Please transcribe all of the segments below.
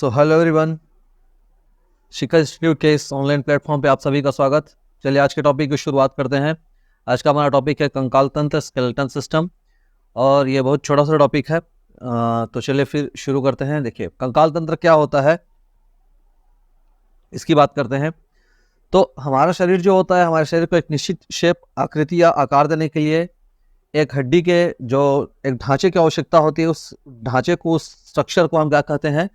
So hello everyone, शिखा institute के इस online platform पे आप सभी का स्वागत। चलिए आज के टॉपिक की शुरुआत करते हैं। आज का हमारा टॉपिक है कंकाल तंत्र, स्केलेटन सिस्टम, और ये बहुत छोटा सा टॉपिक है। तो चलिए फिर शुरू करते हैं। देखिए कंकाल तंत्र क्या होता है, इसकी बात करते हैं। तो हमारा शरीर जो होता है, हमारे शरीर को एक निश्चित शेप, आकृति या आकार देने के लिए एक हड्डी के जो एक ढांचे की आवश्यकता होती है, उस ढांचे को, उस स्ट्रक्चर को हम क्या कहते हैं,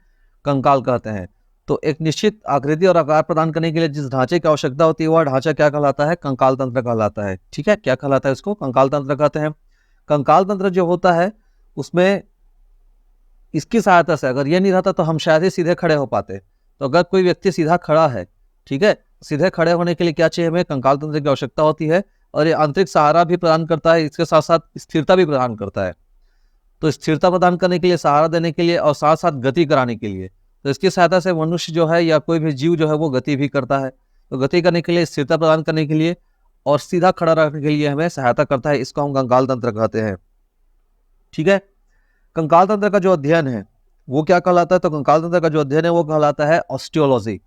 कंकाल कहते हैं। तो एक निश्चित आकृति और आकार प्रदान करने के लिए जिस ढांचे की आवश्यकता होती है वह ढांचा क्या कहलाता है, कंकाल तंत्र कहलाता है। ठीक है, क्या कहलाता है, इसको कंकाल तंत्र कहते हैं। कंकाल तंत्र जो होता है उसमें इसकी सहायता से, अगर ये नहीं रहता तो हम शायद ही सीधे खड़े हो पाते। तो अगर कोई व्यक्ति सीधा खड़ा है, ठीक है, सीधे खड़े होने के लिए क्या चाहिए, हमें कंकाल तंत्र की आवश्यकता होती है। और ये आंतरिक सहारा भी प्रदान करता है, इसके साथ साथ स्थिरता भी प्रदान करता है। तो स्थिरता प्रदान करने के लिए, सहारा देने के लिए, और साथ साथ गति कराने के लिए, तो इसकी सहायता से मनुष्य जो है या कोई भी जीव जो है वो गति भी करता है। तो गति करने के लिए, स्थिरता प्रदान करने के लिए और सीधा खड़ा रखने के लिए हमें सहायता करता है। इसको हम कंकाल तंत्र कहते हैं। ठीक है, कंकाल तंत्र का जो अध्ययन है वो क्या कहलाता है, तो कंकाल तंत्र का जो अध्ययन है वो कहलाता है ऑस्टियोलॉजी।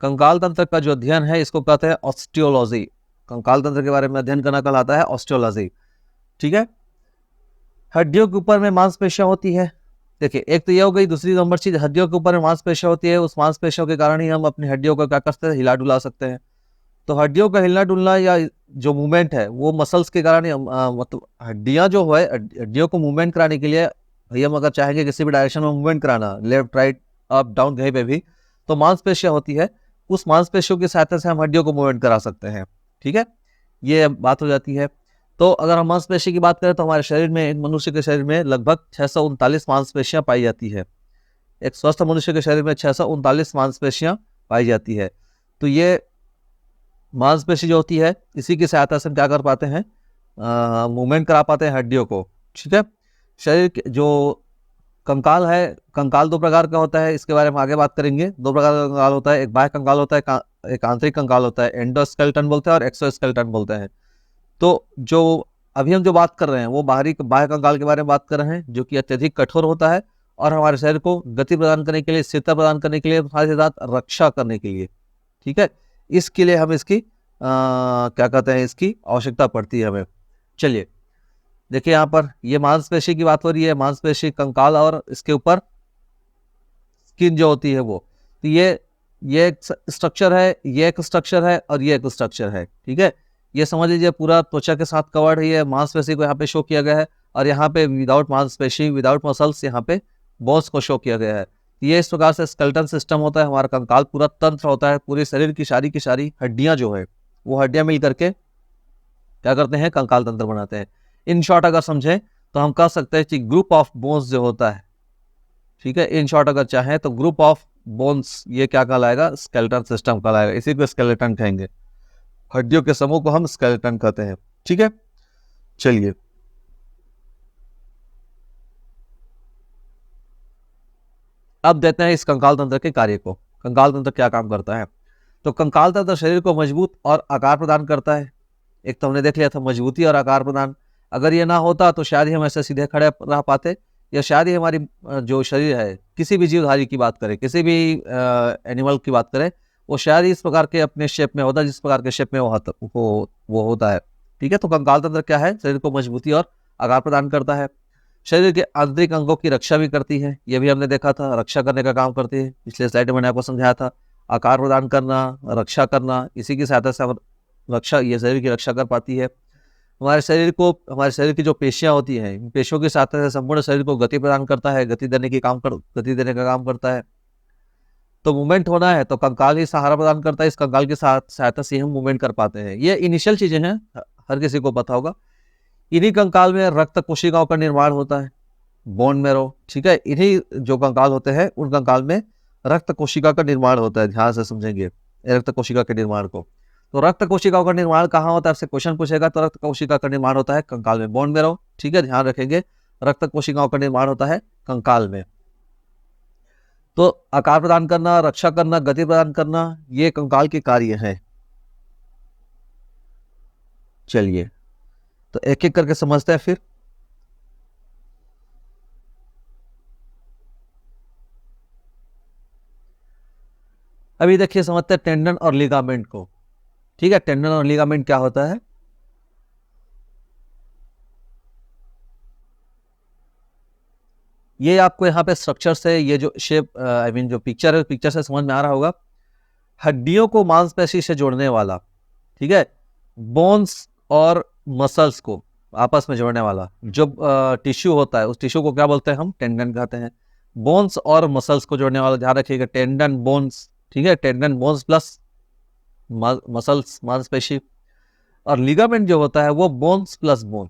कंकाल तंत्र का जो अध्ययन है इसको कहते हैं ऑस्टियोलॉजी। कंकाल तंत्र के बारे में अध्ययन करना कहलाता है ऑस्टियोलॉजी। ठीक है, हड्डियों के ऊपर में मांसपेशियां होती है। देखिए एक तो ये हो गई, दूसरी नंबर चीज, हड्डियों के ऊपर में मांसपेशियां होती है। उस मांसपेशियों के कारण ही हम अपनी हड्डियों को क्या कर सकते हैं, हिला डुला सकते हैं। तो हड्डियों का हिलना डुलना या जो मूवमेंट है वो मसल्स के कारण ही मतलब हड्डियां जो है, हड्डियों को मूवमेंट कराने के लिए, भैया हम अगर चाहेंगे किसी भी डायरेक्शन में मूवमेंट कराना, लेफ्ट राइट अप डाउन कहीं पे भी, तो मांसपेशियां होती है। उस मांसपेशियों की सहायता से हम हड्डियों को मूवमेंट करा सकते हैं। ठीक है, ये बात हो जाती है। तो अगर हम मांसपेशी की बात करें तो हमारे शरीर में, एक मनुष्य के शरीर में लगभग 639 मांसपेशियां पाई जाती है। एक स्वस्थ मनुष्य के शरीर में 639 मांसपेशियां पाई जाती है। तो ये मांसपेशी जो होती है, इसी की सहायता से हम क्या कर पाते हैं, मूवमेंट करा पाते हैं हड्डियों को। ठीक है, शरीर के जो कंकाल है, कंकाल दो प्रकार का होता है, इसके बारे में आगे बात करेंगे। दो प्रकार का कंकाल होता है, एक बाह्य कंकाल होता है, एक आंतरिक कंकाल होता है, एंडोस्केलेटन बोलते हैं और एक्सोस्केलेटन बोलते हैं। तो जो अभी हम जो बात कर रहे हैं वो बाह्य कंकाल के बारे में बात कर रहे हैं, जो कि अत्यधिक कठोर होता है और हमारे शरीर को गति प्रदान करने के लिए, स्थिरता प्रदान करने के लिए, साथ ही साथ रक्षा करने के लिए। ठीक है, इसके लिए हम इसकी क्या कहते हैं, इसकी आवश्यकता पड़ती है हमें। चलिए देखिए, यहाँ पर ये मांसपेशी की बात हो रही है, मांसपेशी, कंकाल और इसके ऊपर स्किन जो होती है वो। तो ये एक स्ट्रक्चर है, ये एक स्ट्रक्चर है और ये एक स्ट्रक्चर है। ठीक है, ये समझ लीजिए पूरा त्वचा के साथ कवर्ड है। ये मांसपेशी को यहाँ पे शो किया गया है और यहाँ पे विदाउट मांसपेशी, विदाउट मसल्स, यहाँ पे बोन्स को शो किया गया है। ये इस प्रकार से स्केलेटन सिस्टम होता है। हमारा कंकाल पूरा तंत्र होता है, पूरे शरीर की सारी हड्डियां जो है वो हड्डियां मिल करके क्या करते हैं, कंकाल तंत्र बनाते हैं। इन शॉर्ट अगर समझें तो हम कह सकते हैं कि ग्रुप ऑफ बोन्स जो होता है, ठीक है, इन शॉर्ट अगर चाहें तो ग्रुप ऑफ बोन्स, ये क्या कहलाएगा, स्केलेटन सिस्टम कहलाएगा। इसी को स्केलेटन कहेंगे, हड्डियों के समूह को हम स्केलेटन कहते हैं। ठीक है, चलिए अब देते हैं इस कंकाल तंत्र के कार्य को। कंकाल तंत्र क्या काम करता है, तो कंकाल तंत्र शरीर को मजबूत और आकार प्रदान करता है। एक तो हमने देख लिया था मजबूती और आकार प्रदान। अगर ये ना होता तो शायद ही हम ऐसे सीधे खड़े रह पाते, या शायद ही हमारी जो शरीर है, किसी भी जीवधारी की बात करें, किसी भी एनिमल की बात करें, वो शायद ही इस प्रकार के अपने शेप में होता जिस प्रकार के शेप में वो होता है। ठीक है, तो कंकाल तंत्र क्या है, शरीर को मजबूती और आकार प्रदान करता है। शरीर के आंतरिक अंगों की रक्षा भी करती है, ये भी हमने देखा था, रक्षा करने का काम करती है। पिछले स्लाइड में मैंने आपको समझाया था, आकार प्रदान करना, रक्षा करना, इसी की सहायता से हम रक्षा, ये शरीर की रक्षा कर पाती है। हमारे शरीर की जो पेशियां होती हैं, इन पेशियों की सहायता से संपूर्ण शरीर को गति प्रदान करता है, गति देने का काम करता है। तो मूवमेंट होना है तो कंकाल ही सहारा प्रदान करता है, इस कंकाल की सहायता से हम मूवमेंट कर पाते हैं। ये इनिशियल चीजें हैं, हर किसी को पता होगा। इन्हीं कंकाल में रक्त कोशिकाओं का निर्माण होता है, बोन मैरो। ठीक है, इन्हीं जो कंकाल होते हैं उन कंकाल में रक्त कोशिका का निर्माण होता है। ध्यान से समझेंगे रक्त कोशिका के निर्माण को। तो रक्त कोशिकाओं का निर्माण कहाँ होता है, आपसे क्वेश्चन पूछेगा, तो रक्त कोशिका का निर्माण होता है कंकाल में, बोन मैरो। ठीक है, ध्यान रखेंगे, रक्त कोशिकाओं का निर्माण होता है कंकाल में। तो आकार प्रदान करना, रक्षा करना, गति प्रदान करना, ये कंकाल के कार्य हैं। चलिए तो एक एक करके समझते हैं फिर। अभी देखिए समझते हैं टेंडन और लिगामेंट को। ठीक है, टेंडन और लिगामेंट क्या होता है। ये आपको यहाँ पे स्ट्रक्चर से, ये जो शेप आई मीन जो पिक्चर है, पिक्चर से समझ में आ रहा होगा, हड्डियों को मांसपेशी से जोड़ने वाला, ठीक है, बोन्स और मसल्स को आपस में जोड़ने वाला जो टिश्यू होता है, उस टिश्यू को क्या बोलते हैं हम, टेंडन कहते हैं। बोन्स और मसल्स को जोड़ने वाला, ध्यान रखिएगा, टेंडन बोन्स, ठीक है, टेंडन बोन्स प्लस मसल्स मांसपेशी। और लिगामेंट जो होता है वो बोन्स प्लस बोन,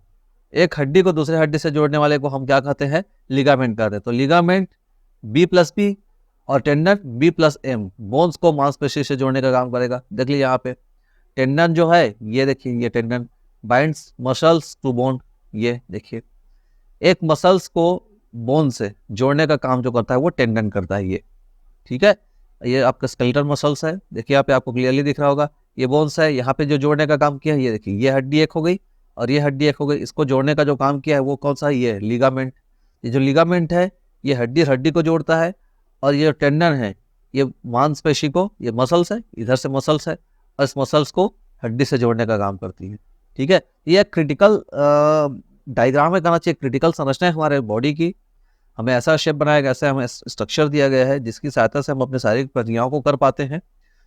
एक हड्डी को दूसरे हड्डी से जोड़ने वाले को हम क्या कहते हैं, लिगामेंट कहते हैं। तो लिगामेंट बी प्लस बी और tendon B plus M, bones को मांसपेशी से जोड़ने का काम करेगा। देख लीजिए यहाँ पे टेंडन जो है, ये देखिए, ये tendon binds muscles to bone, ये देखिए, एक मसल्स को बोन से जोड़ने का काम जो करता है वो टेंडन करता है ये, ठीक है। ये आपका स्केलेटल मसल्स है, देखिए यहाँ पे आपको क्लियरली दिख रहा होगा, ये बोन्स है, यहाँ पे जो जोड़ने का काम किया है, ये देखिए, ये हड्डी एक हो गई और ये हड्डी एक हो गई, इसको जोड़ने का जो काम किया है वो कौन सा है, ये लिगामेंट। ये जो लिगामेंट है ये हड्डी हड्डी को जोड़ता है, और ये टेंडन है ये मांसपेशी को, ये मसल्स है, इधर से मसल्स है, और इस मसल्स को हड्डी से जोड़ने का काम करती है, ठीक है। ये क्रिटिकल डायग्राम में कहना चाहिए, क्रिटिकल संरचना है हमारे बॉडी की। हमें ऐसा शेप बनाया गया, ऐसा हमें स्ट्रक्चर दिया गया है जिसकी सहायता से हम अपने शारीरिक प्रक्रियाओं को कर पाते हैं।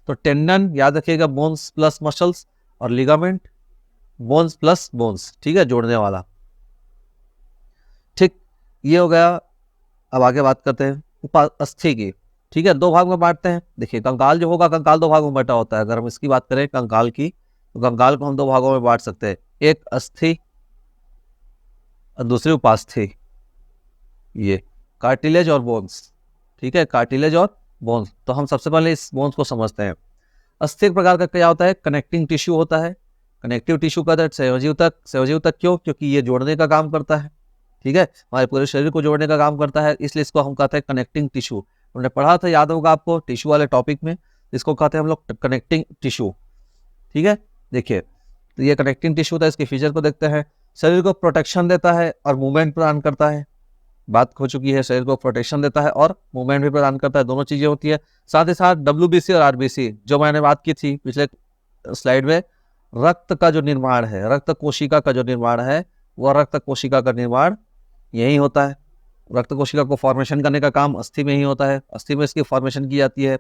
तो टेंडन याद रखिएगा, बोन्स प्लस मसल्स, और लिगामेंट बोन्स प्लस बोन्स, ठीक है, जोड़ने वाला। ठीक, ये हो गया। अब आगे बात करते हैं अस्थि की, ठीक है, दो भाग में बांटते हैं। देखिए कंकाल जो होगा, कंकाल दो भागों में बटा होता है। अगर हम इसकी बात करें कंकाल की, तो कंकाल को हम दो भागों में बांट सकते हैं, एक अस्थि और दूसरी उपास्थि, ये कार्टिलेज और बोन्स, ठीक है, कार्टिलेज और बोन्स। तो हम सबसे पहले इस बोन्स को समझते हैं। अस्थि एक प्रकार का क्या होता है, कनेक्टिंग टिश्यू होता है। कनेक्टिव टिश्यू का दर्द सहयोजी ऊतक, सहयोजी ऊतक क्यों, क्योंकि ये जोड़ने का काम करता है, ठीक है, हमारे पूरे शरीर को जोड़ने का काम करता है, इसलिए इसको हम कहते हैं कनेक्टिंग टिश्यू। हमने पढ़ा था, याद होगा आपको, टिश्यू वाले टॉपिक में, इसको कहते हैं हम लोग कनेक्टिंग टिश्यू, ठीक है। देखिए तो ये कनेक्टिंग टिश्यू था, इसके फीचर को देखते हैं। शरीर को प्रोटेक्शन देता है और मूवमेंट प्रदान करता है, बात हो चुकी है, शरीर को प्रोटेक्शन देता है और मूवमेंट भी प्रदान करता है, दोनों चीजें होती है। साथ ही साथ WBC और RBC जो मैंने बात की थी पिछले स्लाइड में, रक्त का जो निर्माण है, रक्त कोशिका का जो निर्माण है, वह रक्त कोशिका का निर्माण यही होता है। रक्त कोशिका को फॉर्मेशन करने का काम अस्थि में ही होता है, अस्थि में इसकी फॉर्मेशन की जाती है।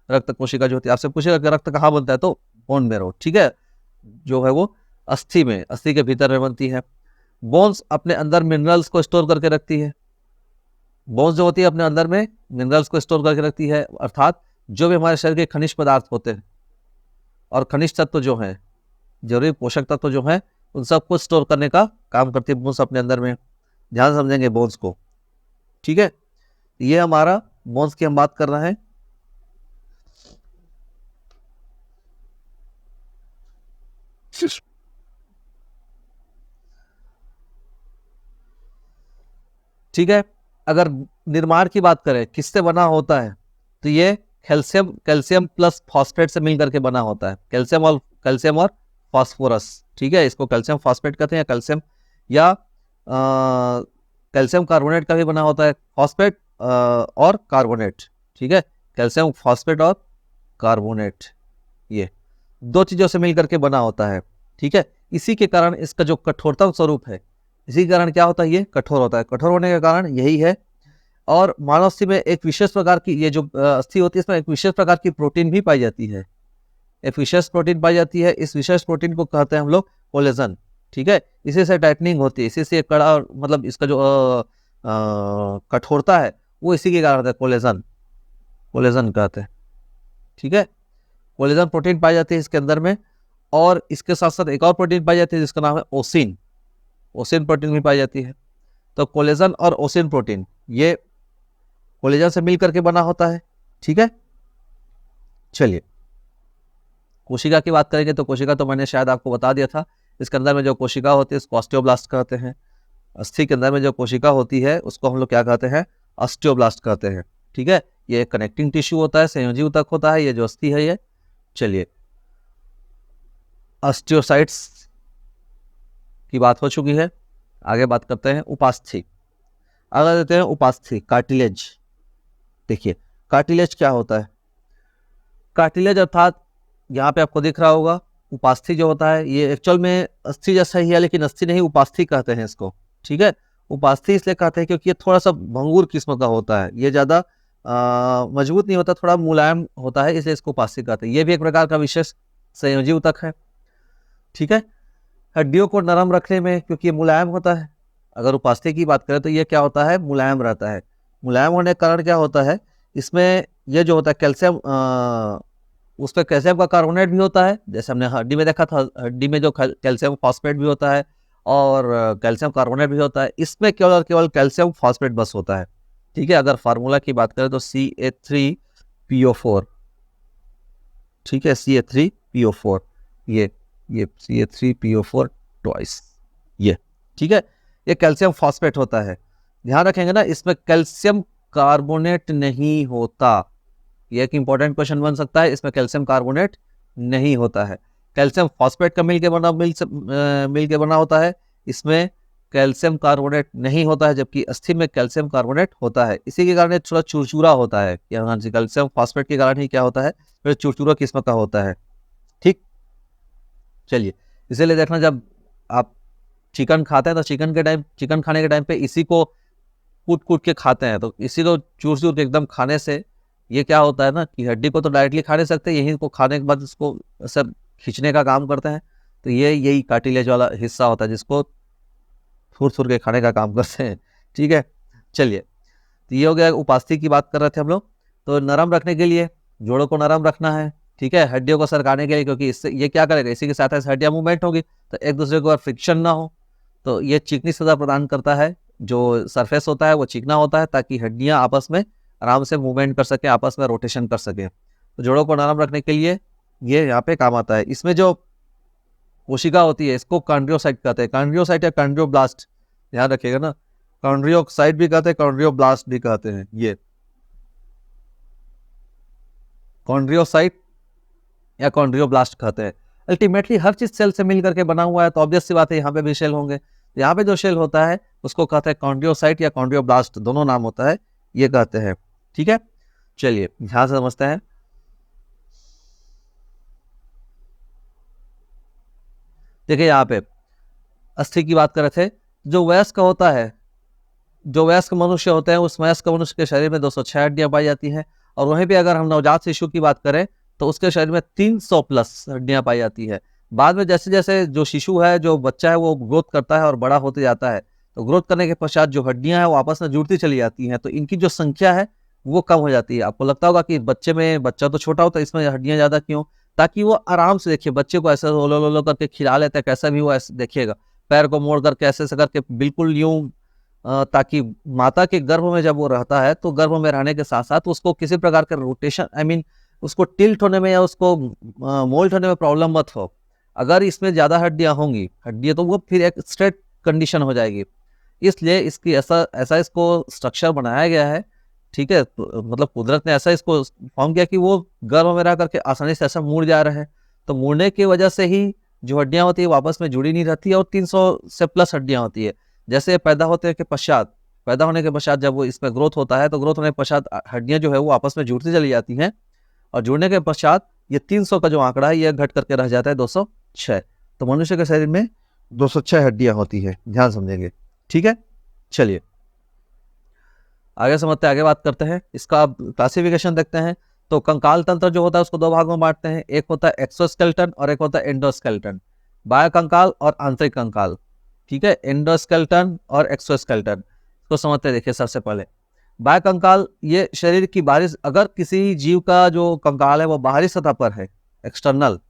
रक्त कोशिका जो होती है, आपसे पूछेगा कि रक्त कहाँ बनता है, तो बोन मैरो, ठीक है, जो है वो अस्थि में, अस्थि के भीतर में बनती है। बोन्स अपने अंदर मिनरल्स को स्टोर करके रखती है। बोन्स जो होती है अपने अंदर में मिनरल्स को स्टोर करके रखती है, अर्थात जो भी हमारे शरीर के खनिज पदार्थ होते हैं और खनिज तत्व जो हैं, जरूरी पोषक तत्व जो हैं, उन सबको स्टोर करने का काम करती है बोन्स अपने अंदर में। ध्यान समझेंगे बोन्स को, ठीक है। ये हमारा बोन्स की हम बात कर रहे हैं। ठीक है, अगर निर्माण की बात करें किससे बना होता है, तो ये कैल्शियम प्लस फॉस्फेट से मिलकर के बना होता है, कैल्शियम और फास्फोरस, ठीक है, इसको कैल्शियम फॉस्फेट कहते हैं, कैल्शियम या कैल्शियम कार्बोनेट का भी बना होता है, फॉस्फेट और कार्बोनेट, ठीक है, कैल्शियम फॉस्फेट और कार्बोनेट, ये दो चीजों से मिलकर के बना होता है, ठीक है। इसी के कारण इसका जो कठोरतम स्वरूप है, इसी के कारण क्या होता है, ये कठोर होता है। कठोर होने का कारण यही है। और मानव अस्थि में एक विशेष प्रकार की, ये जो अस्थि होती है, इसमें एक विशेष प्रकार की प्रोटीन भी पाई जाती है, एक विशेष प्रोटीन पाई जाती है। इस विशेष प्रोटीन को कहते हैं हम लोग कोलेजन, ठीक है। इसी से टाइटनिंग होती है, इसी से कड़ा, मतलब इसका जो कठोरता है वो इसी के कारण होता है, कोलेजन, कोलेजन कहते हैं, ठीक है। कोलेजन प्रोटीन पाई जाती है इसके अंदर में, और इसके साथ साथ एक और प्रोटीन पाई जाती है जिसका नाम है ओसिन, ओसिन प्रोटीन भी पाई जाती है। तो कोलेजन और ओसिन प्रोटीन ये कोलेजन से मिलकर के बना होता है, ठीक है। चलिए कोशिका की बात करेंगे, तो कोशिका तो मैंने शायद आपको बता दिया था। इसके अंदर में जो कोशिका होती है उसको ऑस्टियोब्लास्ट कहते हैं। अस्थि के अंदर में जो कोशिका होती है उसको हम लोग क्या कहते हैं, ऑस्टियोब्लास्ट कहते हैं, ठीक है। ये कनेक्टिंग टिश्यू होता है, संयोजी ऊतक होता है, ये जो अस्थि है ये। चलिए ऑस्टियोसाइट्स की बात हो चुकी है, आगे बात करते हैं उपास्थि। अगर देते हैं उपास्थि, कार्टिलेज। देखिए कार्टिलेज क्या होता है, कार्टिलेज अर्थात यहाँ पे आपको दिख रहा होगा उपास्थि जो होता है, ये एक्चुअल में अस्थि जैसा ही है लेकिन अस्थि नहीं, उपास्थि कहते हैं इसको। ठीक है, उपास्थि इसलिए कहते हैं क्योंकि ये थोड़ा सा भंगुर किस्म का होता है, ये ज्यादा मजबूत नहीं होता, थोड़ा मुलायम होता है, इसलिए इसको उपास्थि कहते हैं। ये भी एक प्रकार का विशेष संयोजी ऊतक है। ठीक है, हड्डियों को नरम रखने में, क्योंकि ये मुलायम होता है, अगर उपास्थि की बात करें तो ये क्या होता है, मुलायम रहता है। मुलायम होने के कारण क्या होता है, इसमें ये जो होता है कैल्शियम, उस पर कैल्शियम का कार्बोनेट भी होता है, जैसे हमने हड्डी में देखा था, हड्डी में जो कैल्शियम फॉस्फेट भी होता है और कैल्शियम कार्बोनेट भी होता है, इसमें केवल और केवल कैल्शियम फॉस्फेट बस होता है। ठीक है, अगर फार्मूला की बात करें तो CA3PO4, ठीक है, CA3PO4, ये CA3PO4 ट्वाइस, ये ठीक है, ये कैल्शियम फॉस्फेट होता है। ध्यान रखेंगे ना, इसमें कैल्शियम कार्बोनेट नहीं होता, ये एक इंपॉर्टेंट क्वेश्चन बन सकता है, इसमें कैल्शियम कार्बोनेट नहीं होता है। कैल्शियम फॉस्फेट का मिल के बना होता है, इसमें कैल्शियम कार्बोनेट नहीं होता है, जबकि अस्थि में कैल्शियम कार्बोनेट होता है। इसी के कारण थोड़ा चुरचुरा होता है, कैल्शियम फॉस्फेट के कारण ही क्या होता है, फिर चुरचुरा किस्म का होता है। ठीक, चलिए, इसीलिए देखना जब आप चिकन खाते हैं तो चिकन खाने के टाइम पे इसी को कूट कूट के खाते हैं, तो इसी को चूर चूर के एकदम खाने से ये क्या होता है ना कि हड्डी को तो डायरेक्टली खा नहीं सकते, यही को खाने के बाद इसको सब खींचने का काम करते हैं, तो ये यही कार्टिलेज वाला हिस्सा होता है जिसको थूर थूर के खाने का काम करते हैं। ठीक है, चलिए, तो ये हो गया, उपास्थि की बात कर रहे थे हम लोग। तो नरम रखने के लिए, जोड़ों को नरम रखना है, ठीक है, हड्डियों को सरकाने के लिए, क्योंकि इससे ये क्या करेगा, इसी के साथ हड्डियां मूवमेंट होगी तो एक दूसरे को फ्रिक्शन ना हो, तो ये चिकनी सतह प्रदान करता है, जो सरफेस होता है वो चिकना होता है ताकि हड्डियां आपस में आराम से मूवमेंट कर सके, आपस में रोटेशन कर सके। तो जोड़ों को नरम रखने के लिए ये यहाँ पे काम आता है। इसमें जो कोशिका होती है इसको कॉन्ड्रियोसाइट कहते हैं, कॉन्ड्रियोसाइट या कॉन्ड्रियोब्लास्ट, ध्यान रखिएगा ना, कॉन्ड्रियोसाइट भी कहते हैं, कॉन्ड्रियोब्लास्ट भी कहते हैं, ये कॉन्ड्रियोसाइट या कॉन्ड्रियोब्लास्ट कहते हैं। अल्टीमेटली हर चीज सेल से मिल करके बना हुआ है, तो ऑब्वियस सी बात है यहाँ पे भी सेल होंगे, यहाँ पे जो सेल होता है उसको कहते हैं कॉन्ड्रियोसाइट या कॉन्ड्रियोब्लास्ट, दोनों नाम होता है, ये कहते हैं। ठीक है, चलिए ध्यान से समझते हैं। देखिए यहाँ पे अस्थि की बात कर रहे थे, जो वयस्क होता है, जो वयस्क मनुष्य होते हैं, उस वयस्क मनुष्य के शरीर में 206 हड्डियां पाई जाती हैं, और वहीं पे अगर हम नवजात शिशु की बात करें तो उसके शरीर में 300 प्लस हड्डियां पाई जाती है। बाद में जैसे जैसे जो शिशु है, जो बच्चा है, वो ग्रोथ करता है और बड़ा होते जाता है, तो ग्रोथ करने के पश्चात जो हड्डियां हैं वो आपस में जुड़ती चली जाती हैं, तो इनकी जो संख्या है वो कम हो जाती है। आपको लगता होगा कि बच्चा तो छोटा होता है, इसमें हड्डियां ज्यादा क्यों, ताकि वो आराम से, देखिए बच्चे को ऐसे लो लो करके खिला लेते हैं, कैसा भी वो ऐसे देखिएगा, पैर को मोड़ करके ऐसे करके बिल्कुल यूं, ताकि माता के गर्भ में जब वो रहता है तो गर्भ में रहने के साथ साथ उसको किसी प्रकार का रोटेशन, उसको टिल्ट होने में या उसको मोल्ट होने में प्रॉब्लम मत हो। अगर इसमें ज्यादा हड्डियां तो वो फिर एक स्ट्रेट कंडीशन हो जाएगी, इसलिए इसकी ऐसा इसको स्ट्रक्चर बनाया गया है। ठीक है, मतलब कुदरत ने ऐसा इसको फॉर्म किया कि वो गर्भ में रह करके आसानी से ऐसा मुड़ जा रहे हैं, तो मुड़ने की वजह से ही जो हड्डियां होती है वो आपस में जुड़ी नहीं रहती है, और 300 से प्लस हड्डियां होती है। जैसे पैदा होने के पश्चात जब वो इसमें ग्रोथ होता है, तो ग्रोथ होने के पश्चात हड्डियां जो है वो आपस में जुड़ती चली जाती हैं, और जुड़ने के पश्चात ये 300 का जो आंकड़ा है ये घट करके रह जाता है 206। तो मनुष्य के शरीर में 206 हड्डियां होती है, ध्यान समझेंगे। ठीक है, चलिए आगे समझते हैं, आगे बात करते हैं, इसका क्लासिफिकेशन देखते हैं। तो कंकाल तंत्र जो होता है उसको दो भागों में बांटते हैं, एक होता है एक्सोस्केलेटन और एक होता है एंडोस्केलेटन, बाह्य कंकाल और आंतरिक कंकाल। ठीक है, एंडोस्केलेटन और एक्सोस्केलेटन इसको समझते हैं। देखिए सबसे पहले बाह्य कंकाल, ये शरीर की बाहरी, अगर किसी जीव का जो कंकाल है वो बाहरी सतह पर है, एक्सटर्नल,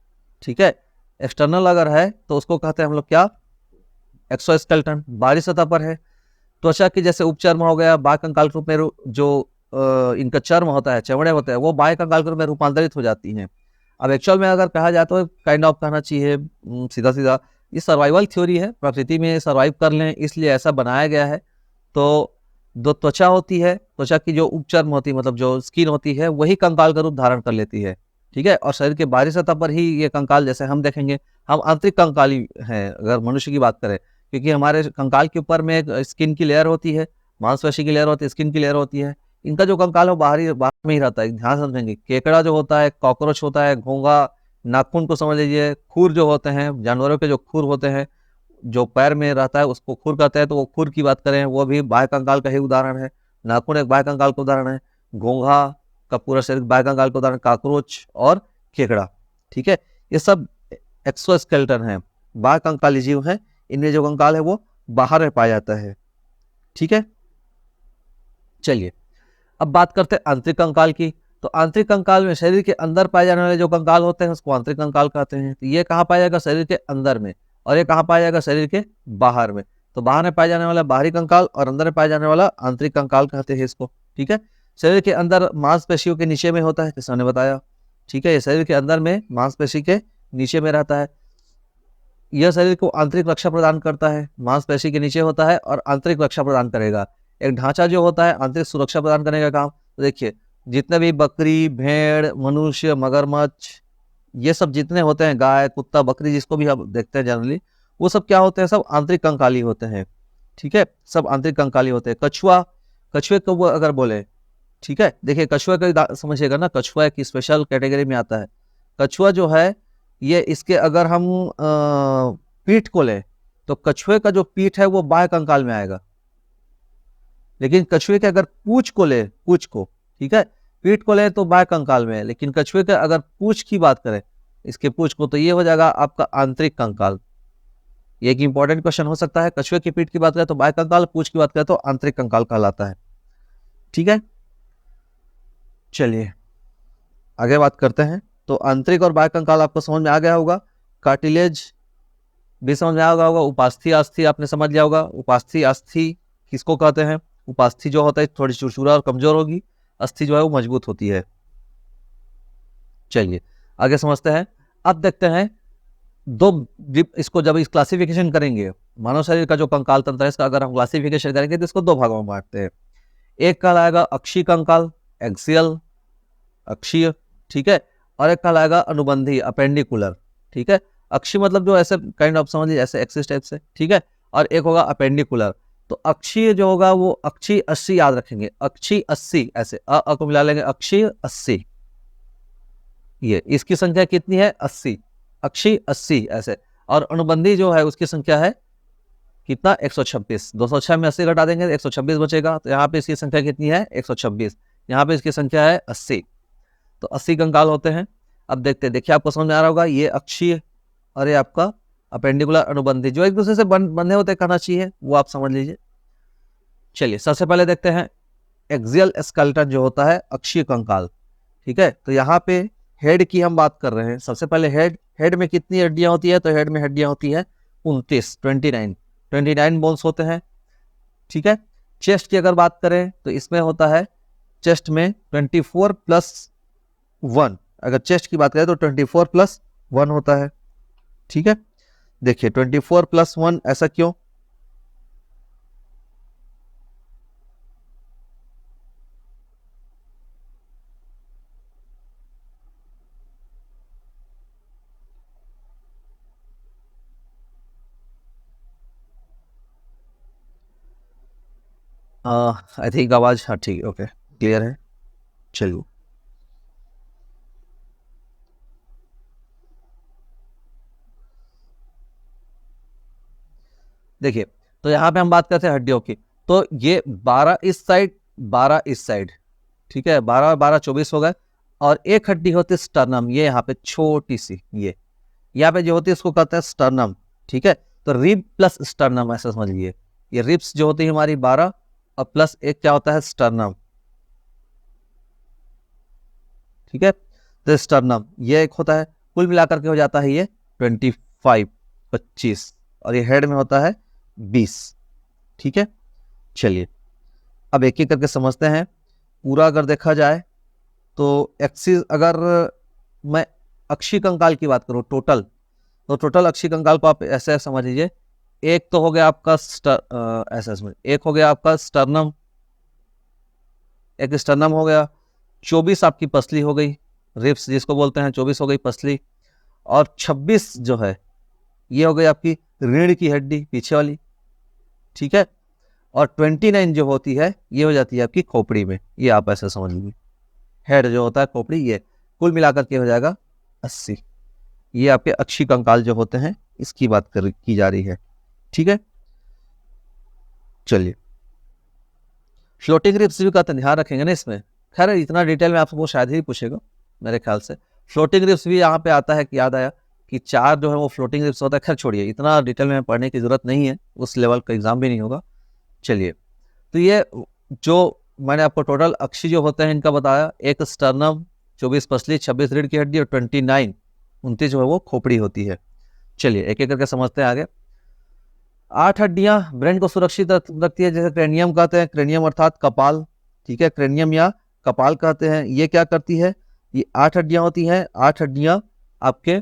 ठीक है, एक्सटर्नल अगर है तो उसको कहते हैं हम लोग क्या, एक्सोस्केलेटन, बाहरी सतह पर है। त्वचा की जैसे उपचर्म हो गया, बाह्य कंकाल रूप में जो इनका चर्म होता है, चमड़े होते हैं, वो बाह्य कंकाल रूप में रूपांतरित हो जाती हैं। अब एक्चुअल में अगर कहा जाए तो काइंड ऑफ कहना चाहिए सीधा सीधा, ये सर्वाइवल थ्योरी है, प्रकृति में सर्वाइव कर लें इसलिए ऐसा बनाया गया है। तो जो त्वचा होती है, त्वचा की जो उपचर्म होती है, मतलब जो स्किन होती है, वही कंकाल का रूप धारण कर लेती है। ठीक है, और शरीर के बाहरी सतह पर ही ये कंकाल, जैसे हम देखेंगे, हम आंतरिक कंकाली हैं अगर मनुष्य की बात करें, क्योंकि हमारे कंकाल के ऊपर में एक स्किन की लेयर होती है, मांसपेशी की लेयर होती है, स्किन की लेयर होती है, इनका जो कंकाल है वो बाहर में ही रहता है, ध्यान समझेंगे। केकड़ा जो होता है, कॉकरोच होता है, घोंघा, नाखून को समझ लीजिए, खुर जो होते हैं, जानवरों के जो खुर होते हैं, जो पैर में रहता है उसको खुर कहते हैं, तो वो खुर की बात करें वो भी बाह्य कंकाल का ही उदाहरण है। नाखून एक बाह्य कंकाल का उदाहरण है। घोंघा का पूरा शरीर बाह्य कंकाल का उदाहरण, कॉकरोच और केकड़ा। ठीक है, ये सब एक्सोस्केलेटन है, बाह्य कंकाली जीव है। इनमें जो कंकाल है वो बाहर में पाया जाता है। ठीक है, चलिए अब बात करते हैं आंतरिक कंकाल की। तो आंतरिक कंकाल में शरीर के अंदर पाए जाने वाले जो कंकाल होते हैं उसको आंतरिक कंकाल कहते हैं। तो ये कहाँ पाया जाएगा? शरीर के अंदर में। और ये कहाँ पाया जाएगा? शरीर के बाहर में। तो बाहर में पाए जाने वाला बाहरी कंकाल और अंदर में पाए जाने वाला आंतरिक कंकाल कहते हैं इसको। ठीक है, शरीर के अंदर मांसपेशियों के नीचे में होता है, जैसे हमने बताया। ठीक है, ये शरीर के अंदर में मांसपेशी के नीचे में रहता है। यह शरीर को आंतरिक रक्षा प्रदान करता है, मांसपेशी के नीचे होता है और आंतरिक रक्षा प्रदान करेगा। एक ढांचा जो होता है आंतरिक सुरक्षा प्रदान करने का काम। तो देखिए, जितने भी बकरी, भेड़, मनुष्य, मगरमच्छ, ये सब जितने होते हैं, गाय, कुत्ता, बकरी, जिसको भी हम देखते हैं जनरली, वो सब क्या होते हैं? सब आंतरिक कंकाली होते हैं। ठीक है, सब आंतरिक कंकाली होते हैं। कछुआ, कछुए को अगर बोले, ठीक है, देखिए कछुआ का समझिएगा ना, कछुआ एक स्पेशल कैटेगरी में आता है। कछुआ जो है ये, इसके अगर हम पीठ को लें तो कछुए का जो पीठ है वो बाह्य कंकाल में आएगा। लेकिन कछुए के अगर पूंछ को ले, पूंछ को, ठीक है, पीठ को ले तो बाह्य कंकाल में है। लेकिन कछुए के अगर पूंछ की बात करें, इसके पूंछ को, तो ये हो जाएगा आपका आंतरिक कंकाल। ये एक इंपॉर्टेंट क्वेश्चन हो सकता है। कछुए की पीठ की बात करें तो बाह्य कंकाल, पूंछ की बात करें तो आंतरिक कंकाल कहलाता है। ठीक है, चलिए आगे बात करते हैं। तो आंतरिक और बाह्य कंकाल आपको समझ में आ गया होगा। कार्टिलेज भी समझ में आ गया होगा। उपास्थि अस्थि आपने समझ लिया होगा। उपास्थि अस्थि किसको कहते हैं? उपास्थि जो होता है थोड़ी चुरचुरा और कमजोर होगी, अस्थि जो है वो मजबूत होती है। चलिए आगे समझते हैं। अब देखते हैं इसको जब इस क्लासिफिकेशन करेंगे, मानव शरीर का जो कंकाल तंत्र है इसका अगर हम क्लासिफिकेशन करेंगे तो इसको दो भागों में बांटते हैं। एक कहलाएगा अक्षीय कंकाल, एक्सियल, अक्षीय, ठीक है, और एक कहलाएगा अनुबंधी, अपेंडिकुलर। ठीक है, अक्षीय मतलब जो ऐसे काइंड ऑफ समझ लीजिए ऐसे एक्सिस टाइप से, ठीक है, और एक होगा अपेंडिकुलर। तो अक्षीय जो होगा वो अक्षीय 80 याद रखेंगे, अक्षीय 80 ऐसे अ को मिला लेंगे, अक्षीय 80। ये इसकी संख्या कितनी है? 80, अक्षीय 80 ऐसे। और अनुबंधी जो है उसकी संख्या है कितना? 126। 206 में 80 घटा देंगे 126 बचेगा। तो यहाँ पे इसकी संख्या कितनी है? 126। यहाँ पे इसकी संख्या है 80। तो 80 कंकाल होते हैं। अब देखते हैं, देखिए आपको समझ में आ रहा होगा, ये अक्षीय और ये आपका अपेंडिकुलर, अनुबंधी, जो एक दूसरे से बंधे होते कहना चाहिए, वो आप समझ लीजिए। चलिए सबसे पहले देखते हैं एक्सियल स्केलेटन जो होता है, अक्षीय कंकाल। ठीक है, तो यहाँ पे हेड की हम बात कर रहे हैं। सबसे पहले हेड में कितनी हड्डियां होती है? तो हेड में हड्डियां होती है 29 बोन्स होते हैं। ठीक है, चेस्ट की अगर बात करें तो इसमें होता है, चेस्ट में 24+1, अगर चेस्ट की बात करें तो 24+1 होता है। ठीक है, देखिए 24+1 ऐसा क्यों? आई थिंक आवाज, हाँ ठीक है, ओके क्लियर है। चलिए देखिए, तो यहाँ पे हम बात करते हैं हड्डियों की। तो ये 12 इस साइड, 12 इस साइड, ठीक है, 12 12 24 हो गए। और एक हड्डी होती है स्टर्नम, ये यहाँ पे छोटी सी, ये यहाँ पे जो होती है इसको कहते हैं स्टर्नम। ठीक है, तो रिब प्लस स्टर्नम ऐसा समझ लीजिए। ये रिब्स जो होती है हमारी 12 और प्लस एक क्या होता है? स्टर्नम। ठीक है, तो स्टर्नम ये एक होता है, कुल मिलाकर के हो जाता है ये 25। और ये हेड में होता है 20। ठीक है, चलिए अब एक एक करके समझते हैं। पूरा अगर देखा जाए तो एक्सिस, अगर मैं अक्षीय कंकाल की बात करूं टोटल, तो टोटल अक्षीय कंकाल को आप ऐसे समझ लीजिए। एक तो हो गया आपका ऐसा समझ, एक हो गया आपका स्टर्नम, एक स्टर्नम हो गया। 24 आपकी पसली हो गई, रिब्स जिसको बोलते हैं, 24 हो गई पसली। और 26 जो है ये हो गई आपकी रीढ़ की हड्डी पीछे वाली। ठीक है, और 29 जो होती है ये हो जाती है आपकी खोपड़ी में। ये आप ऐसे समझ लीजिए, हेड जो होता है खोपड़ी, ये कुल मिलाकर के हो जाएगा 80। ये आपके अक्षी कंकाल जो होते हैं इसकी बात की जा रही है। ठीक है, चलिए फ्लोटिंग रिब्स भी का तो ध्यान रखेंगे ना इसमें। खैर इतना डिटेल में आपको शायद ही पूछेगा मेरे ख्याल से। फ्लोटिंग रिब्स भी यहाँ पे आता है कि याद आया कि 4 जो है वो फ्लोटिंग रिब्स होता है। खैर छोड़िए, इतना डिटेल में पढ़ने की जरूरत नहीं है, उस लेवल का एग्जाम भी नहीं होगा। चलिए, तो ये जो मैंने आपको टोटल अक्षी जो होते हैं इनका बताया, एक स्टर्नम, 24 पसली, 26 रीढ़ की हड्डी और 29 जो है वो खोपड़ी होती है। चलिए एक एक करके समझते हैं आगे। 8 हड्डियां ब्रेन को सुरक्षित रखती है, जैसे क्रेनियम कहते हैं, क्रेनियम अर्थात कपाल। ठीक है, क्रेनियम या कपाल कहते हैं। ये क्या करती है, ये 8 हड्डियां होती हैं। 8 हड्डियां आपके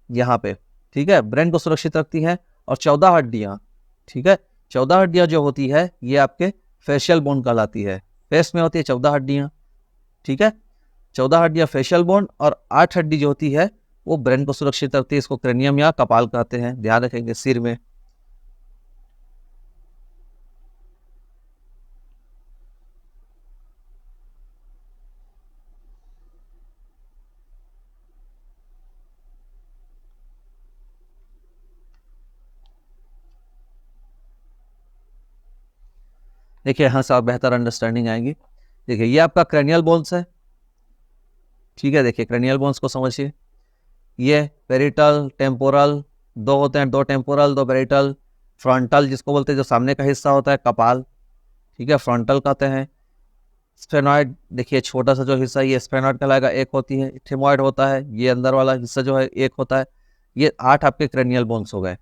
यहाँ पे, ठीक है, ब्रेन को सुरक्षित रखती हैं। और 14 हड्डियां, ठीक है, 14 हड्डियां जो होती है ये आपके फेशियल बोन कहलाती है। फेस में होती है 14 हड्डियां, ठीक है, 14 हड्डियां फेशियल बोन, और 8 हड्डी जो होती है वो ब्रेन को सुरक्षित रखती है। इसको क्रेनियम या कपाल कहते हैं, ध्यान रखेंगे सिर में। देखिए यहाँ से आप बेहतर अंडरस्टैंडिंग आएंगी। देखिए ये आपका क्रेनियल बोन्स है, ठीक है, देखिए क्रेनियल बोन्स को समझिए। ये पेरिटल, टेम्पोरल, दो होते हैं, दो टेम्पोरल, दो पेरिटल। फ्रंटल जिसको बोलते हैं जो सामने का हिस्सा होता है कपाल, ठीक है, फ्रंटल कहते हैं। स्फेनॉइड, देखिए छोटा सा जो हिस्सा ये स्फेनॉइड कहलाएगा, एक होती है। इथेमॉइड होता है, ये अंदर वाला हिस्सा जो है एक होता है। ये 8 आपके क्रेनियल बोन्स हो गए।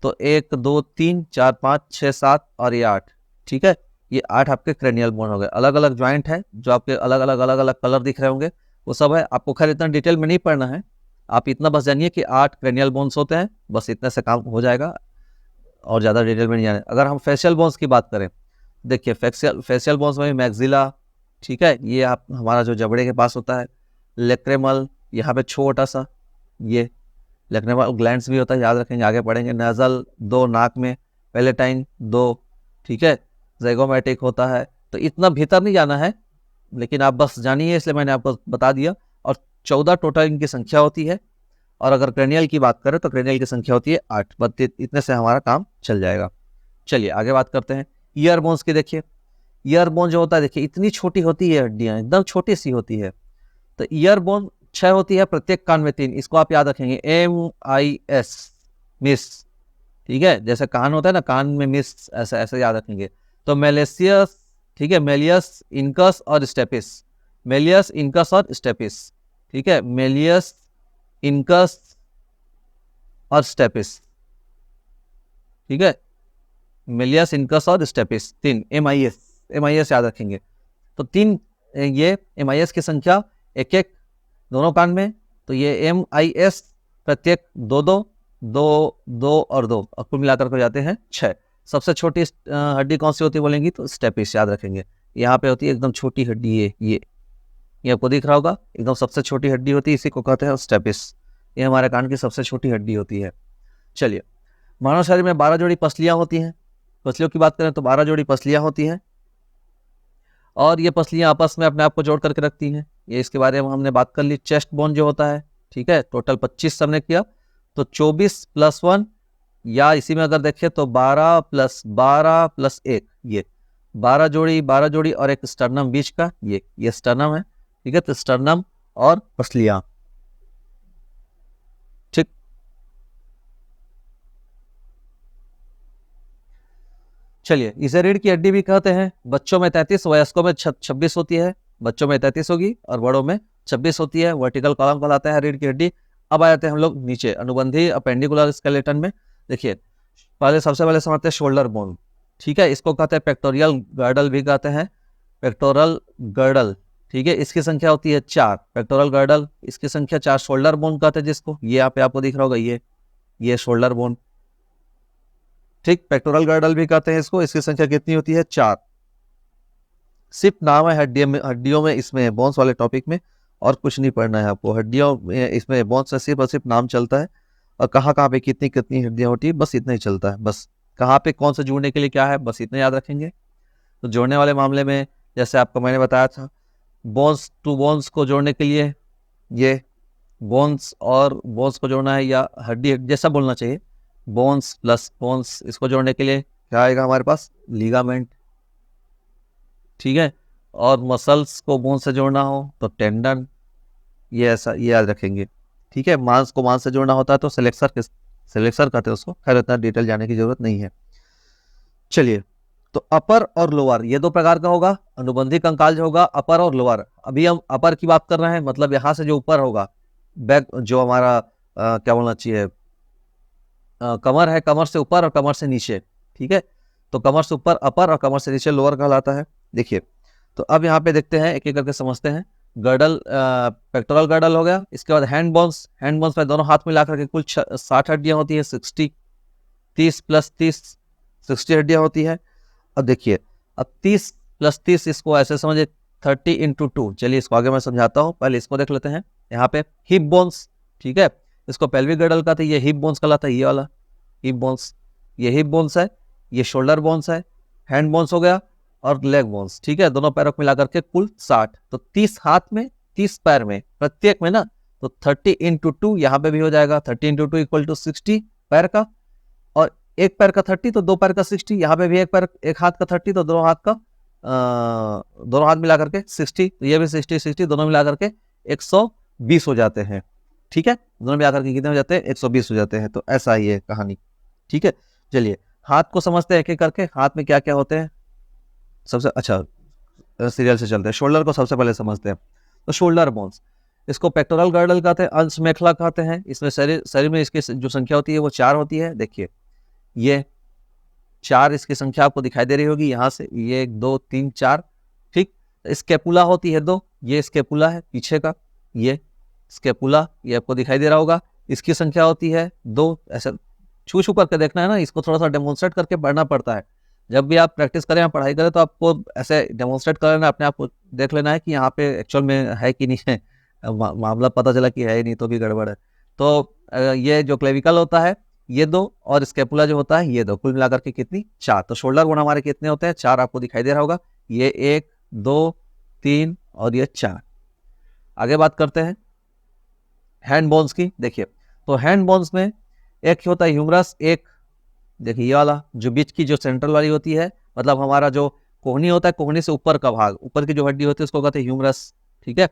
तो 1 2 3 4 5 6 7 और ये 8, ठीक है, ये 8 आपके क्रेनियल बोन हो गए। अलग अलग ज्वाइंट है जो आपके अलग अलग कलर दिख रहे होंगे, वो सब है। आपको खैर इतना डिटेल में नहीं पढ़ना है, आप इतना बस जानिए कि 8 क्रेनियल बोन्स होते हैं, बस इतने से काम हो जाएगा, और ज़्यादा डिटेल में नहीं जाने। अगर हम फेशियल बोन्स की बात करें, देखिए फेशियल बोन्स में मैक्सिला, ठीक है, ये आप हमारा जो जबड़े के पास होता है। लेक्रेमल, यहाँ पे छोटा सा ये लेक्रेमल ग्लैंड्स भी होता है, याद रखेंगे, आगे पढ़ेंगे। नेजल, 2 नाक में। पेलेटाइन, 2, ठीक है, ज़ैगोमैटिक होता है। तो इतना भीतर नहीं जाना है, लेकिन आप बस जानिए, इसलिए मैंने आपको बता दिया। और 14 टोटल इनकी संख्या होती है। और अगर क्रेनियल की बात करें तो क्रेनियल की संख्या होती है 8। बस इतने से हमारा काम चल जाएगा। चलिए आगे बात करते हैं ईयर बोन्स की। देखिए ईयर बोन जो होता है, देखिए इतनी छोटी होती है हड्डियां, एकदम छोटी सी होती है। तो ईयर बोन 6 होती है, प्रत्येक कान में 3। इसको आप याद रखेंगे, MIS, मिस, ठीक है, जैसे कान होता है ना, कान में मिस, ऐसे ऐसे याद रखेंगे। तो मेलेसियस, ठीक है, मेलियस, इनकस और स्टेपिस। मेलियस, इनकस और स्टेपिस, ठीक है, मेलियस, इनकस और स्टेपिस, ठीक है, मेलियस, इनकस और स्टेपिस, 3 MIS याद रखेंगे। तो 3 ये MIS की संख्या, एक एक दोनों कान में। तो ये MIS प्रत्येक 2 2 2 2 और 2, और कुल मिलाकर हो जाते हैं 6। सबसे छोटी हड्डी कौन सी होती है बोलेंगी तो स्टेपिस, याद रखेंगे। यहाँ पे होती है एकदम छोटी हड्डी, ये आपको दिख रहा होगा, एकदम सबसे छोटी हड्डी होती है, इसी को कहते हैं स्टेपिस। ये हमारे कान की सबसे छोटी हड्डी होती है। चलिए, मानव शरीर में 12 जोड़ी पसलियां होती हैं। पसलियों की बात करें तो 12 जोड़ी पसलियां होती हैं, और ये पसलियां आपस में अपने आप को जोड़ करके रखती हैं। ये इसके बारे में हमने बात कर ली। चेस्ट बोन जो होता है, ठीक है, टोटल 25 हमने किया। तो 24 + 1, या इसी में अगर देखें तो 12 + 12 + 1, ये 12 जोड़ी और एक स्टर्नम बीच का, ये स्टर्नम है, ठीक है। तो स्टर्नम और पसलियां, ठीक। चलिए, इसे रीढ़ की हड्डी भी कहते हैं। बच्चों में 33, वयस्कों में 26 होती है। बच्चों में 33 होगी और बड़ों में 26 होती है। वर्टिकल कॉलम कहलाता है रीढ़ की हड्डी। अब आ जाते हैं हम लोग नीचे, अनुबंधी अपेंडिकुलर स्केलेटन में। देखिए सबसे पहले समझते हैं शोल्डर बोन, ठीक है, इसको कहते हैं पेक्टोरियल गर्डल भी कहते हैं, पेक्टोरल गर्डल, ठीक है। इसकी संख्या होती है 4, पेक्टोरल गर्डल, इसकी संख्या 4। शोल्डर बोन कहते हैं जिसको, ये यहाँ पे आपको दिख रहा होगा, ये शोल्डर बोन, ठीक। पेक्टोरल गर्डल भी कहते हैं इसको। इसकी संख्या कितनी होती है? 4। सिर्फ नाम है हड्डियों में इसमें बोन्स वाले टॉपिक में, और कुछ नहीं पढ़ना है आपको। हड्डियों में इसमें बोन्स से सिर्फ और सिर्फ नाम चलता है, और कहाँ कहाँ पे कितनी कितनी हड्डियां होती है, बस इतना ही चलता है, बस कहाँ पे कौन से जोड़ने के लिए क्या है, बस इतना याद रखेंगे। तो जोड़ने वाले मामले में जैसे आपको मैंने बताया था, बोन्स टू बोन्स को जोड़ने के लिए ये बोन्स और बोन्स को जोड़ना है, या हड्डी जैसा बोलना चाहिए, बोन्स प्लस बोन्स, इसको जोड़ने के लिए क्या आएगा हमारे पास, लीगामेंट, ठीक है। और मसल्स को बोन से जोड़ना हो तो टेंडन, ये ऐसा ये याद रखेंगे, ठीक है। मांस को मांस से जोड़ना होता है तो सेलेक्सर कहते हैं उसको, खैर इतना डिटेल जाने की जरूरत नहीं है। चलिए, तो अपर और लोअर ये दो प्रकार का होगा। अनुबंधी कंकाल जो होगा अपर और लोअर, अभी हम अपर की बात कर रहे हैं, मतलब यहाँ से जो ऊपर होगा, बैक जो हमारा क्या बोलना चाहिए, कमर है, कमर से ऊपर और कमर से नीचे, ठीक है। तो कमर से ऊपर अपर और कमर से नीचे लोअर कहलाता है। देखिए, तो अब यहाँ पे देखते हैं, एक एक करके समझते हैं। गर्डल, पेक्टोरल गर्डल हो गया। इसके बाद हैंड बोन्स, हैंड बोन्स में दोनों हाथ मिला करके कुल 60 हड्डियां होती है, 60, 30 प्लस 30, 60 हड्डियां होती है। अब देखिए, अब 30 प्लस 30 इसको ऐसे समझिए 30 इंटू 2। चलिए इसको आगे मैं समझाता हूँ, पहले इसको देख लेते हैं। यहाँ पे हिप बोन्स, ठीक है, इसको पेल्विक गर्डल कहते हैं, ये हिप बोन्स कहलाता है, ये वाला हिप बोन्स, ये हिप बोन्स है, ये शोल्डर बोन्स है, हैंड बोन्स हो गया और लेग बोन्स, ठीक है, दोनों पैरों को मिलाकर के कुल 60। तो 30 हाथ में, 30 पैर में, प्रत्येक में ना, तो 30 इंटू 2 यहाँ पे भी हो जाएगा, 30 इंटू 2 इक्वल टू 60 पैर का, और एक पैर का 30 तो दो पैर का 60, यहाँ पे भी एक पैर, एक हाथ का 30 तो दोनों हाथ का दोनों हाथ मिला करके 60, तो ये भी 60 दोनों मिला करके 120 हो जाते हैं, ठीक है। दोनों मिला करके कितने हो जाते हैं, 120 हो जाते हैं। तो ऐसा ही है कहानी, ठीक है। चलिए हाथ को समझते हैं एक एक करके, हाथ में क्या क्या होते हैं। सबसे अच्छा सीरियल से चलते हैं, शोल्डर को सबसे पहले समझते हैं। तो शोल्डर बोन्स, इसको पेक्टोरल गर्डल कहते हैं, अंश मेखला कहते हैं। इसमें शरीर में इसकी जो संख्या होती है वो 4 होती है। देखिए ये 4 इसकी संख्या आपको दिखाई दे रही होगी, यहाँ से ये 1 2 3 4, ठीक। स्केपुला होती है 2, ये स्केपुला है पीछे का, ये स्केपुला, ये आपको दिखाई दे रहा होगा, इसकी संख्या होती है 2। ऐसे छू छू करके देखना है ना, इसको थोड़ा सा डेमोन्स्ट्रेट करके पढ़ना पड़ता है। जब भी आप प्रैक्टिस करें या पढ़ाई करें तो आपको ऐसे डेमोन्स्ट्रेट कर लेना, अपने आप को देख लेना है कि यहाँ पे एक्चुअल में है कि नहीं है। मामला पता चला कि है ही नहीं तो भी गड़बड़ है। तो ये जो क्लेविकल होता है ये 2, और स्केपुला जो होता है ये 2, कुल मिलाकर के कितनी, 4। तो शोल्डर बोन हमारे कितने होते हैं, 4, आपको दिखाई दे रहा होगा, ये 1 2 3 और ये 4। आगे बात करते हैं हैंड बोन्स की। देखिए, तो हैंड बोन्स में एक होता है ह्यूमरस, एक देखिए ये वाला जो बीच की जो सेंट्रल वाली होती है, मतलब हमारा जो कोहनी होता है, कोहनी से ऊपर का भाग, ऊपर की जो हड्डी होती है उसको कहते हैं ह्यूमरस, ठीक है।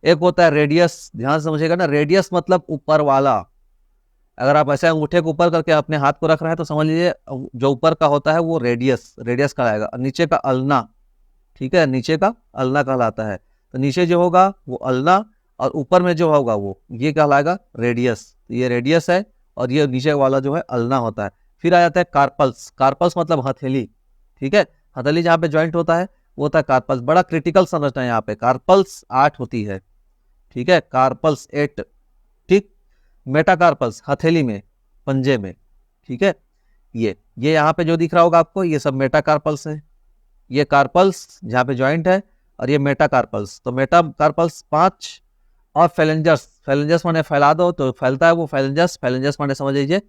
एक होता है रेडियस, ध्यान से समझिएगा ना, रेडियस मतलब ऊपर वाला। अगर आप ऐसे अंगूठे को ऊपर करके अपने हाथ को रख रहे हैं तो समझ लीजिए जो ऊपर का होता है वो रेडियस कहलाएगा, नीचे का अल्ना, ठीक है, नीचे का अल्ना कहलाता है। तो नीचे जो होगा वो अल्ना, और ऊपर में जो होगा वो ये कहलाएगा रेडियस। ये रेडियस है और ये नीचे वाला जो है अल्ना होता है। फिर आ जाता है कार्पल्स, कार्पल्स मतलब हथेली, ठीक है, हथेली जहाँ पे ज्वाइंट होता है वो होता है कार्पल्स। बड़ा क्रिटिकल समझना है यहाँ पे, कार्पल्स 8 होती है, ठीक है, कार्पल्स 8, ठीक। मेटाकार्पल्स हथेली में, पंजे में, ठीक है। ये यहाँ पे जो दिख रहा होगा आपको ये सब मेटाकार्पल्स है, ये कार्पल्स जहाँ पे ज्वाइंट है, और ये मेटाकार्पल्स। तो मेटाकार्पल्स 5, और फेलेंजर्स, फेलेंजर्स माने फैला दो तो फैलता है वो फेलेंजर्स, फेलेंजर्स माने समझ लीजिए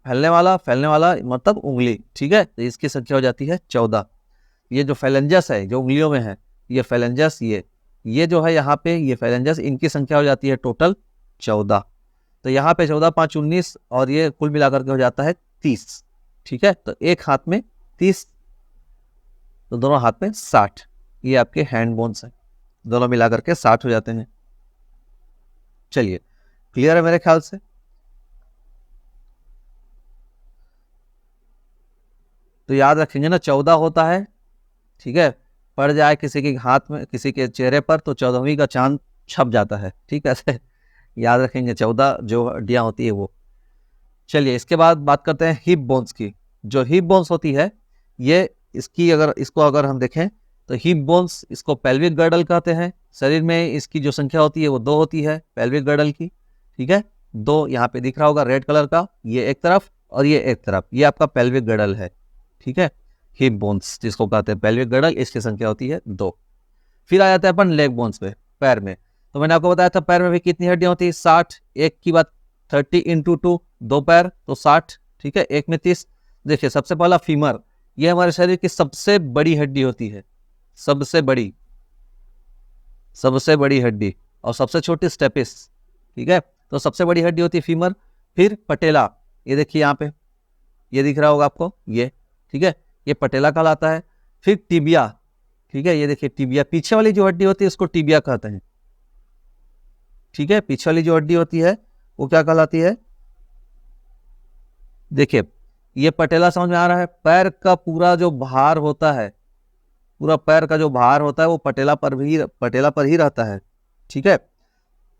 फैलने वाला मतलब उंगली, ठीक है। तो इसकी संख्या हो जाती है 14। ये जो फेलेंजस है जो उंगलियों में है, ये फेलेंजस, ये जो है यहाँ पे ये फेलेंजस, इनकी संख्या हो जाती है टोटल 14। तो यहाँ पे 14 5 19, और ये कुल मिलाकर के हो जाता है 30, ठीक है। तो एक हाथ में 30 तो दोनों हाथ में 60, ये आपके हैंड बोन्स हैं, दोनों मिलाकर के 60 हो जाते हैं। चलिए क्लियर है मेरे ख्याल से। तो याद रखेंगे ना 14 होता है, ठीक है, पड़ जाए किसी के हाथ में, किसी के चेहरे पर तो 14वीं का चांद छप जाता है, ठीक है, ऐसे याद रखेंगे 14 जो हड्डियां होती है वो। चलिए इसके बाद बात करते हैं हिप बोन्स की। जो हिप बोन्स होती है ये इसको अगर हम देखें तो हिप बोन्स, इसको पेल्विक गर्डल कहते हैं। शरीर में इसकी जो संख्या होती है वो 2 होती है पेल्विक गर्डल की, ठीक है, 2 यहाँ पे दिख रहा होगा रेड कलर का, ये एक तरफ और ये एक तरफ, ये आपका पेल्विक गर्डल है, ठीक है। हिप बोन्स जिसको कहते हैं पेल्विक गर्डल, इसकी संख्या होती है 2। फिर आ जाता है अपन लेग बोन्स पे, पैर में। तो मैंने आपको बताया था पैर में भी कितनी हड्डियां होती है, 60। एक की बात 30 इंटू 2, 2 पैर तो 60, ठीक है, एक में 30, देखिए सबसे पहला फीमर, ये हमारे शरीर की सबसे बड़ी हड्डी होती है, सबसे बड़ी हड्डी, और सबसे छोटी स्टेपिस, ठीक है। तो सबसे बड़ी हड्डी होती है फीमर। फिर पटेला, ये देखिए यहाँ पे, ये दिख रहा होगा आपको, ये, ठीक है, ये पटेला कहलाता है। फिर टिबिया, ठीक है, ये देखिए टिबिया, पीछे वाली जो हड्डी होती है उसको टिबिया कहते हैं, ठीक है। पीछे वाली जो हड्डी होती है वो क्या कहलाती है, देखिए ये पटेला समझ में आ रहा है। पैर का पूरा जो भार होता है, पूरा पैर का जो भार होता है वो पटेला पर ही रहता है, ठीक है।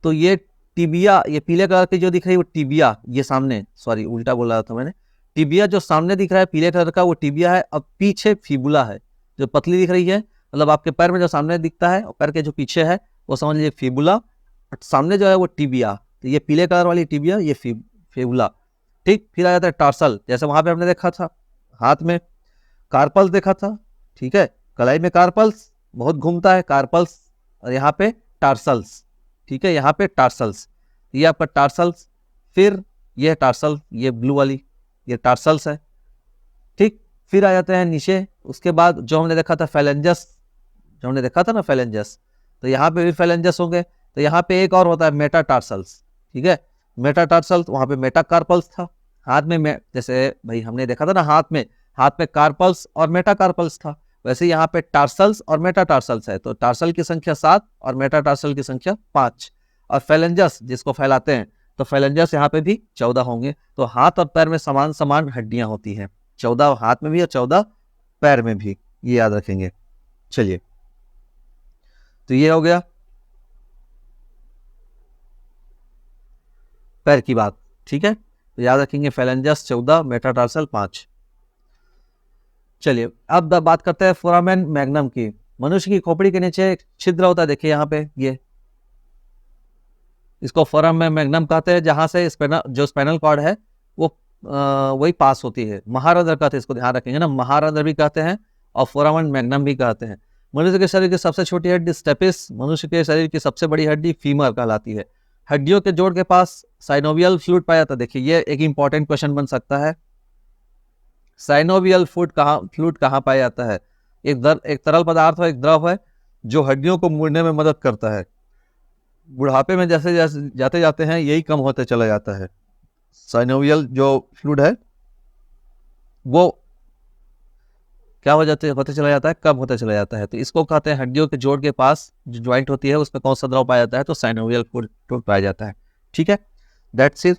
तो ये टिबिया, ये पीले कलर की जो दिख रही है वो टिबिया, ये सामने, सॉरी उल्टा बोल रहा था मैंने, टिबिया जो सामने दिख रहा है पीले कलर का वो टिबिया है। अब पीछे फिबुला है, जो पतली दिख रही है, मतलब आपके पैर में जो सामने दिखता है और पैर के जो पीछे है वो समझ लीजिए फिबुला, सामने जो है वो टिबिया। तो ये पीले कलर वाली टिबिया, ये फिबुला, ठीक। फिर आ जाता है टार्सल, जैसे वहां पे हमने देखा था हाथ में कार्पल्स देखा था, ठीक है। कलाई में कार्पल्स बहुत घूमता है, कार्पल्स, और यहाँ पे टार्सल्स, ठीक है, यहाँ पे टार्सल्स, ये आपका टार्सल्स। फिर ये टार्सल, ये ब्लू वाली, ये टार्सल्स है, ठीक। फिर आ जाते हैं नीचे, उसके बाद जो हमने देखा था फेलेंजस, जो हमने देखा था ना फेलेंजस, तो यहाँ पे भी फेलेंजस होंगे। तो यहाँ पे एक और होता है मेटाटार्सल्स, ठीक है, मेटाटार्सल्स, वहाँ पे मेटाकार्पल्स था। हाथ में जैसे भाई हमने देखा था ना हाथ में कार्पल्स और मेटाकार्पल्स था, वैसे यहाँ पे टार्सल्स और मेटाटार्सल्स है। तो टार्सल की संख्या 7 और मेटाटार्सल की संख्या 5, और फेलेंजस जिसको फैलाते हैं, तो फेलेंजस यहाँ पे भी 14 होंगे। तो हाथ और पैर में समान समान हड्डियां होती हैं, 14 हाथ में भी और 14 पैर में भी, ये याद रखेंगे। चलिए, तो ये हो गया पैर की बात, ठीक है। तो याद रखेंगे फेलेंजस 14, मेटाटार्सल 5। चलिए अब बात करते हैं फोरामेन मैग्नम की। मनुष्य की खोपड़ी के नीचे एक छिद्र होता है, देखिए यहाँ पे, ये इसको फोरामेन मैग्नम कहते हैं, जहां से जो स्पाइनल कॉर्ड है वो वही पास होती है। महारंध्र कहते हैं, इसको ध्यान रखेंगे ना, महारंध्र भी कहते हैं और फोरामेन मैग्नम भी कहते हैं। मनुष्य के शरीर की सबसे छोटी हड्डी स्टेपिस, मनुष्य के शरीर की सबसे बड़ी हड्डी फीमर कहलाती है। हड्डियों के जोड़ के पास साइनोवियल फ्लूइड पाया जाता है। देखिए ये एक इंपॉर्टेंट क्वेश्चन बन सकता है, साइनोवियल फ्लूइड कहाँ पाया जाता है। एक तरल पदार्थ है, एक द्रव है, जो हड्डियों को मुड़ने में मदद करता है। बुढ़ापे में जैसे जैसे जाते जाते हैं यही कम होते चला जाता है। साइनोवियल जो फ्लूइड है वो क्या होते चला जाता है, कम होता चला जाता है। तो इसको कहते हैं, हड्डियों के जोड़ के पास जो ज्वाइंट होती है उसमें कौन सा द्रव पाया जाता है, तो साइनोवियल फ्लूइड पाया जाता है, ठीक है। That's it.